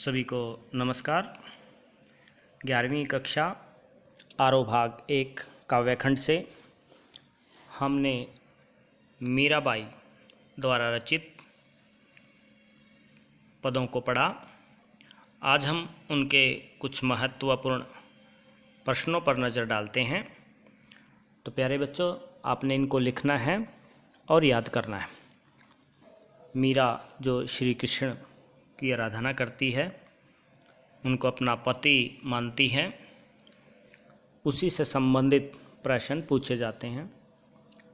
सभी को नमस्कार। 11वीं कक्षा आरोह भाग 1 काव्यखंड से हमने मीराबाई द्वारा रचित पदों को पढ़ा। आज हम उनके कुछ महत्वपूर्ण प्रश्नों पर नज़र डालते हैं। तो प्यारे बच्चों, आपने इनको लिखना है और याद करना है। मीरा जो श्री कृष्ण की आराधना करती है, उनको अपना पति मानती है, उसी से संबंधित प्रश्न पूछे जाते हैं।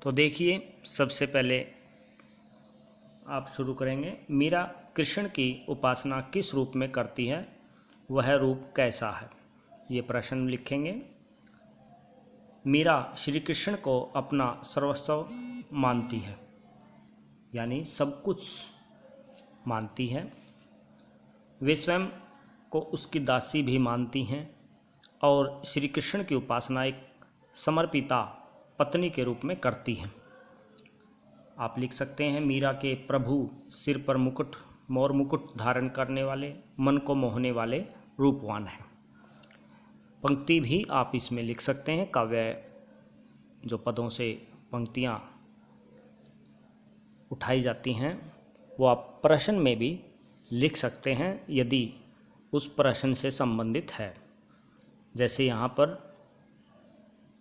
तो देखिए, सबसे पहले आप शुरू करेंगे। मीरा कृष्ण की उपासना किस रूप में करती है, वह रूप कैसा है? ये प्रश्न लिखेंगे। मीरा श्री कृष्ण को अपना सर्वस्व मानती है, यानी सब कुछ मानती है। वे स्वयं को उसकी दासी भी मानती हैं और श्री कृष्ण की उपासना एक समर्पिता पत्नी के रूप में करती हैं। आप लिख सकते हैं, मीरा के प्रभु सिर पर मुकुट, मोर मुकुट धारण करने वाले, मन को मोहने वाले रूपवान हैं। पंक्ति भी आप इसमें लिख सकते हैं। काव्य जो पदों से पंक्तियाँ उठाई जाती हैं, वो आप प्रश्न में भी लिख सकते हैं यदि उस प्रश्न से संबंधित है। जैसे यहाँ पर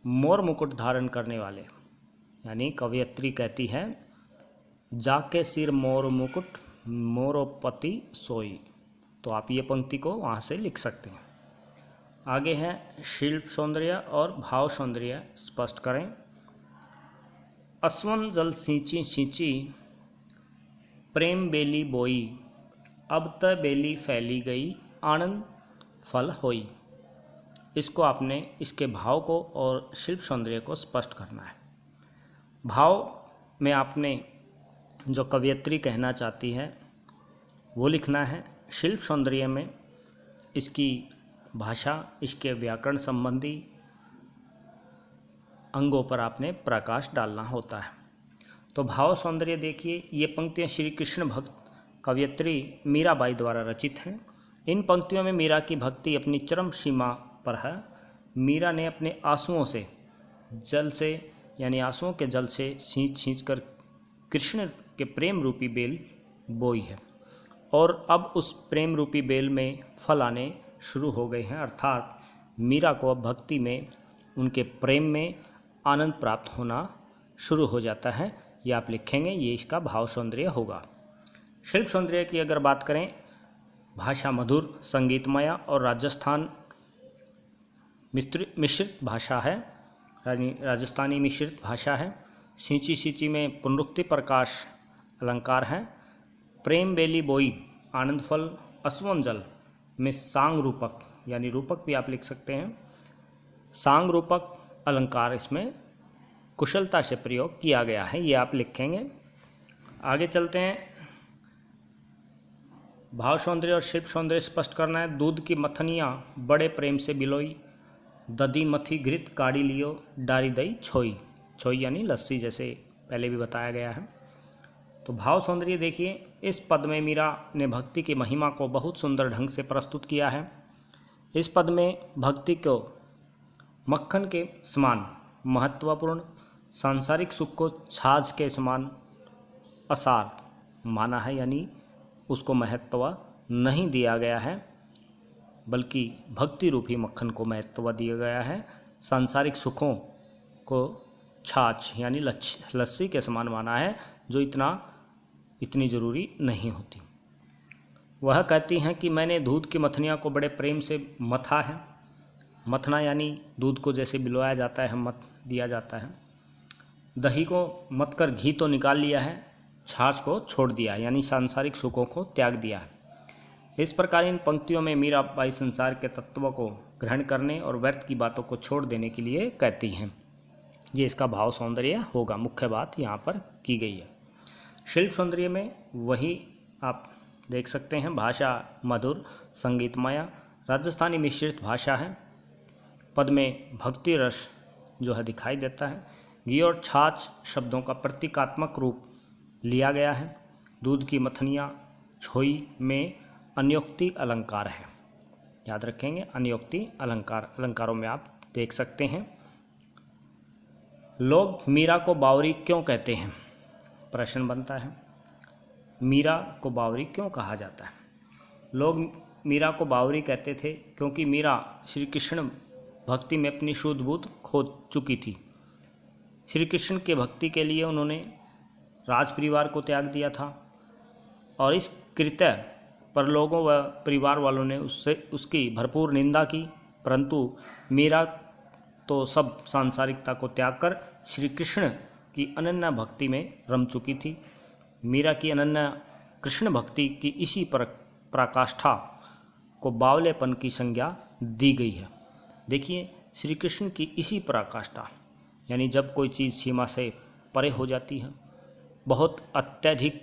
मोर मुकुट धारण करने वाले, यानी कवयित्री कहती है, जाके सिर मोर मुकुट मोरोपति सोई। तो आप ये पंक्ति को वहाँ से लिख सकते हैं। आगे है शिल्प सौंदर्य और भाव सौंदर्य स्पष्ट करें। असवन जल सींची सींची प्रेम बेली बोई, अब त बेली फैली गई आनंद फल होई। इसको आपने इसके भाव को और शिल्प सौंदर्य को स्पष्ट करना है। भाव में आपने जो कवयित्री कहना चाहती है वो लिखना है। शिल्प सौंदर्य में इसकी भाषा, इसके व्याकरण संबंधी अंगों पर आपने प्रकाश डालना होता है। तो भाव सौंदर्य देखिए, ये पंक्तियाँ श्री कृष्ण भक्त कवयित्री मीराबाई द्वारा रचित हैं। इन पंक्तियों में मीरा की भक्ति अपनी चरम सीमा पर है। मीरा ने अपने आंसुओं से जल से, यानी आंसुओं के जल से सींच कर कृष्ण के प्रेम रूपी बेल बोई है, और अब उस प्रेम रूपी बेल में फल आने शुरू हो गए हैं। अर्थात मीरा को अब भक्ति में, उनके प्रेम में आनंद प्राप्त होना शुरू हो जाता है। ये आप लिखेंगे, ये इसका भाव सौंदर्य होगा। शिल्प सौंदर्य की अगर बात करें, भाषा मधुर, संगीतमय और राजस्थान मिश्रित भाषा है, राजस्थानी मिश्रित भाषा है। सींची सींची में पुनरुक्ति प्रकाश अलंकार है। प्रेम बेली बोई आनंद फल, असवन जल में सांग रूपक, यानी रूपक भी आप लिख सकते हैं, सांग रूपक अलंकार इसमें कुशलता से प्रयोग किया गया है। ये आप लिखेंगे। आगे चलते हैं। भाव सौंदर्य और शिल्प सौंदर्य स्पष्ट करना है। दूध की मथनियाँ बड़े प्रेम से बिलोई, दधी मथी घृत काढ़ी लियो, डारी दई छोई। छोई यानी लस्सी, जैसे पहले भी बताया गया है। तो भाव सौंदर्य देखिए, इस पद में मीरा ने भक्ति की महिमा को बहुत सुंदर ढंग से प्रस्तुत किया है। इस पद में भक्ति को मक्खन के समान महत्वपूर्ण, सांसारिक सुख को छाछ के समान असार माना है, यानी उसको महत्व नहीं दिया गया है, बल्कि भक्ति रूपी मक्खन को महत्व दिया गया है। सांसारिक सुखों को छाछ यानी लस्सी के समान माना है, जो इतनी ज़रूरी नहीं होती। वह कहती हैं कि मैंने दूध की मथनियाँ को बड़े प्रेम से मथा है। मथना यानी दूध को जैसे बिलोया जाता है, मथ दिया जाता है। दही को मथ कर घी तो निकाल लिया है, छाछ को छोड़ दिया, यानी सांसारिक सुखों को त्याग दिया है। इस प्रकार इन पंक्तियों में मीराबाई संसार के तत्वों को ग्रहण करने और व्यर्थ की बातों को छोड़ देने के लिए कहती हैं। ये इसका भाव सौंदर्य होगा। मुख्य बात यहाँ पर की गई है। शिल्प सौंदर्य में वही आप देख सकते हैं। भाषा मधुर, संगीतमय, राजस्थानी मिश्रित भाषा है। पद में भक्ति रस जो है दिखाई देता है। घी और छाछ शब्दों का प्रतीकात्मक रूप लिया गया है। दूध की मथनियाँ छोई में अन्योक्ति अलंकार है। याद रखेंगे, अन्योक्ति अलंकार। अलंकारों में आप देख सकते हैं। लोग मीरा को बावरी क्यों कहते हैं? प्रश्न बनता है, मीरा को बावरी क्यों कहा जाता है? लोग मीरा को बावरी कहते थे क्योंकि मीरा श्री कृष्ण भक्ति में अपनी शुद्ध बुद्ध खो चुकी थी। श्री कृष्ण के भक्ति के लिए उन्होंने राज परिवार को त्याग दिया था और इस कृत्य पर लोगों व परिवार वालों ने उसकी भरपूर निंदा की, परंतु मीरा तो सब सांसारिकता को त्याग कर श्री कृष्ण की अनन्य भक्ति में रम चुकी थी। मीरा की अनन्य कृष्ण भक्ति की इसी पराकाष्ठा को बावलेपन की संज्ञा दी गई है। देखिए, श्री कृष्ण की इसी पराकाष्ठा, यानी जब कोई चीज़ सीमा से परे हो जाती है, बहुत अत्यधिक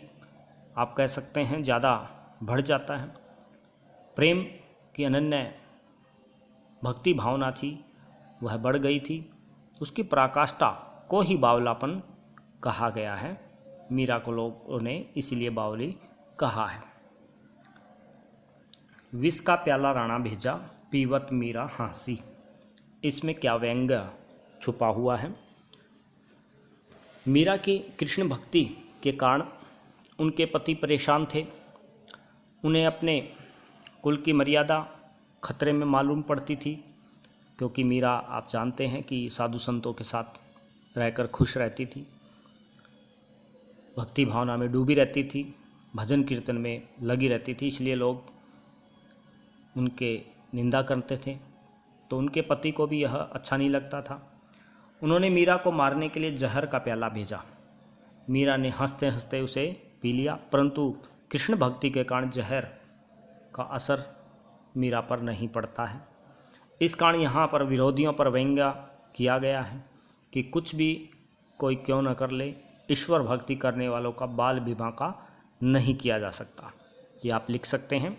आप कह सकते हैं ज़्यादा बढ़ जाता है, प्रेम की अनन्य भक्ति भावना थी वह बढ़ गई थी, उसकी पराकाष्ठा को ही बावलापन कहा गया है। मीरा को लोगों ने इसीलिए बावली कहा है। विष का प्याला राणा भेजा, पीवत मीरा हाँसी। इसमें क्या व्यंग्य छुपा हुआ है? मीरा की कृष्ण भक्ति के कारण उनके पति परेशान थे। उन्हें अपने कुल की मर्यादा खतरे में मालूम पड़ती थी, क्योंकि मीरा आप जानते हैं कि साधु संतों के साथ रहकर खुश रहती थी, भक्ति भावना में डूबी रहती थी, भजन कीर्तन में लगी रहती थी, इसलिए लोग उनके निंदा करते थे। तो उनके पति को भी यह अच्छा नहीं लगता था। उन्होंने मीरा को मारने के लिए जहर का प्याला भेजा। मीरा ने हंसते हंसते उसे पी लिया, परंतु कृष्ण भक्ति के कारण जहर का असर मीरा पर नहीं पड़ता है। इस कारण यहाँ पर विरोधियों पर व्यंग्य किया गया है कि कुछ भी कोई क्यों न कर ले, ईश्वर भक्ति करने वालों का बाल विवाह का नहीं किया जा सकता। ये आप लिख सकते हैं।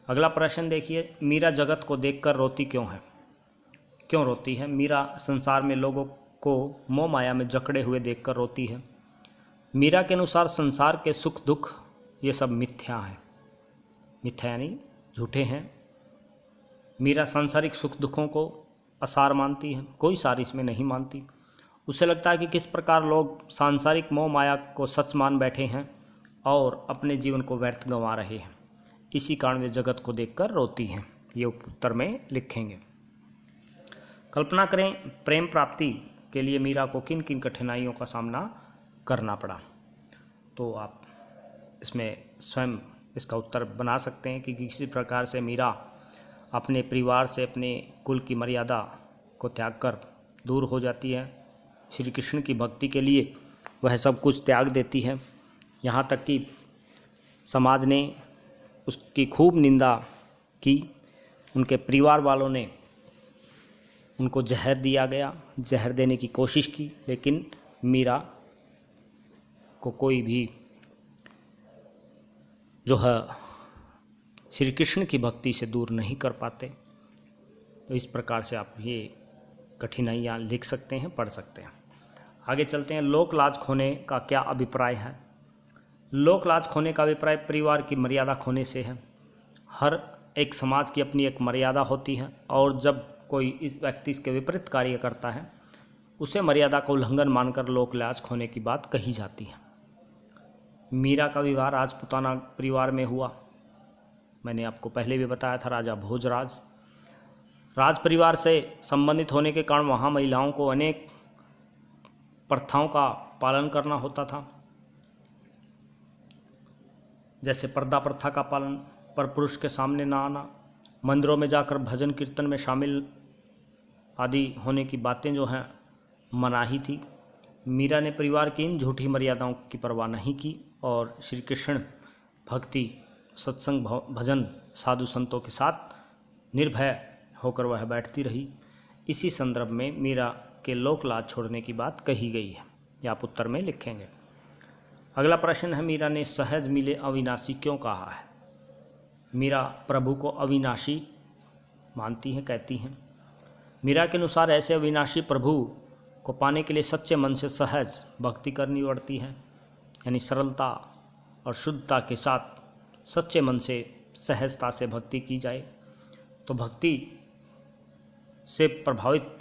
अगला प्रश्न देखिए, मीरा जगत को देखकर रोती क्यों है? क्यों रोती है? मीरा संसार में लोगों को मोह माया में जकड़े हुए देखकर रोती है। मीरा के अनुसार संसार के सुख दुख ये सब मिथ्या है। मिथ्या यानी झूठे हैं। मीरा सांसारिक सुख दुखों को असार मानती है, कोई सार इसमें नहीं मानती। उसे लगता है कि किस प्रकार लोग सांसारिक मोह माया को सच मान बैठे हैं और अपने जीवन को व्यर्थ गंवा रहे हैं। इसी कारण वे जगत को देखकर रोती हैं। ये उत्तर में लिखेंगे। कल्पना करें, प्रेम प्राप्ति के लिए मीरा को किन किन कठिनाइयों का सामना करना पड़ा। तो आप इसमें स्वयं इसका उत्तर बना सकते हैं कि किसी प्रकार से मीरा अपने परिवार से, अपने कुल की मर्यादा को त्याग कर दूर हो जाती है। श्री कृष्ण की भक्ति के लिए वह सब कुछ त्याग देती है। यहाँ तक कि समाज ने उसकी खूब निंदा की। उनके परिवार वालों ने उनको जहर दिया गया, जहर देने की कोशिश की, लेकिन मीरा को कोई भी जो है श्री कृष्ण की भक्ति से दूर नहीं कर पाते। तो इस प्रकार से आप ये कठिनाइयाँ लिख सकते हैं, पढ़ सकते हैं। आगे चलते हैं। लोक लाज खोने का क्या अभिप्राय है? लोक लाज खोने का अभिप्राय परिवार की मर्यादा खोने से है। हर एक समाज की अपनी एक मर्यादा होती है और जब कोई इस व्यक्ति इसके विपरीत कार्य करता है उसे मर्यादा का उल्लंघन मानकर लोक लाज खोने की बात कही जाती है। मीरा का विवाह राजपूताना परिवार में हुआ। मैंने आपको पहले भी बताया था, राजा भोजराज। राज परिवार से संबंधित होने के कारण वहाँ महिलाओं को अनेक प्रथाओं का पालन करना होता था, जैसे पर्दा प्रथा का पालन, पर पुरुष के सामने ना आना, मंदिरों में जाकर भजन कीर्तन में शामिल आदि होने की बातें जो हैं मनाही थी। मीरा ने परिवार की इन झूठी मर्यादाओं की परवाह नहीं की और श्री कृष्ण भक्ति, सत्संग, भजन, साधु संतों के साथ निर्भय होकर वह बैठती रही। इसी संदर्भ में मीरा के लोक लाज छोड़ने की बात कही गई है। यह आप उत्तर में लिखेंगे। अगला प्रश्न है, मीरा ने सहज मिले अविनाशी क्यों कहा है? मीरा प्रभु को अविनाशी मानती हैं, कहती हैं। मीरा के अनुसार ऐसे अविनाशी प्रभु को पाने के लिए सच्चे मन से सहज भक्ति करनी पड़ती है, यानी सरलता और शुद्धता के साथ सच्चे मन से सहजता से भक्ति की जाए तो भक्ति से प्रभावित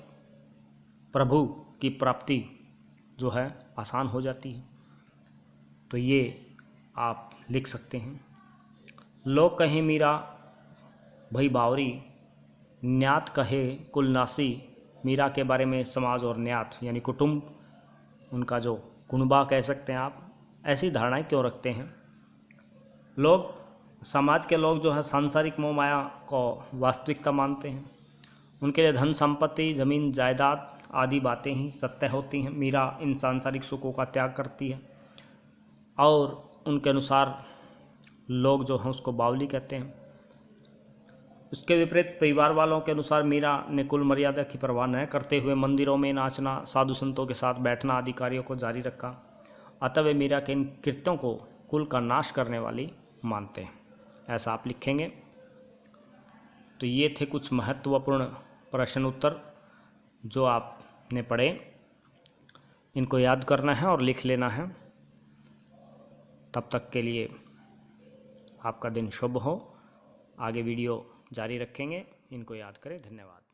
प्रभु की प्राप्ति जो है आसान हो जाती है। तो ये आप लिख सकते हैं। लोग कहे मीरा भई बावरी, न्यात कहे कुलनासी। मीरा के बारे में समाज और न्यात यानी कुटुंब, उनका जो कुनबा कह सकते हैं आप, ऐसी धारणाएं क्यों रखते हैं। लोग, समाज के लोग जो है सांसारिक मोह माया को वास्तविकता मानते हैं। उनके लिए धन संपत्ति, ज़मीन जायदाद आदि बातें ही सत्य होती हैं। मीरा इन सांसारिक सुखों का त्याग करती है और उनके अनुसार लोग जो हैं उसको बावली कहते हैं। उसके विपरीत परिवार वालों के अनुसार मीरा ने कुल मर्यादा की परवाह न करते हुए मंदिरों में नाचना, साधु संतों के साथ बैठना आदि कार्यों को जारी रखा। अतः वे मीरा के इन कृत्यों को कुल का नाश करने वाली मानते हैं, ऐसा आप लिखेंगे। तो ये थे कुछ महत्वपूर्ण प्रश्न उत्तर जो आपने पढ़े, इनको याद करना है और लिख लेना है। तब तक के लिए आपका दिन शुभ हो। आगे वीडियो जारी रखेंगे, इनको याद करें। धन्यवाद।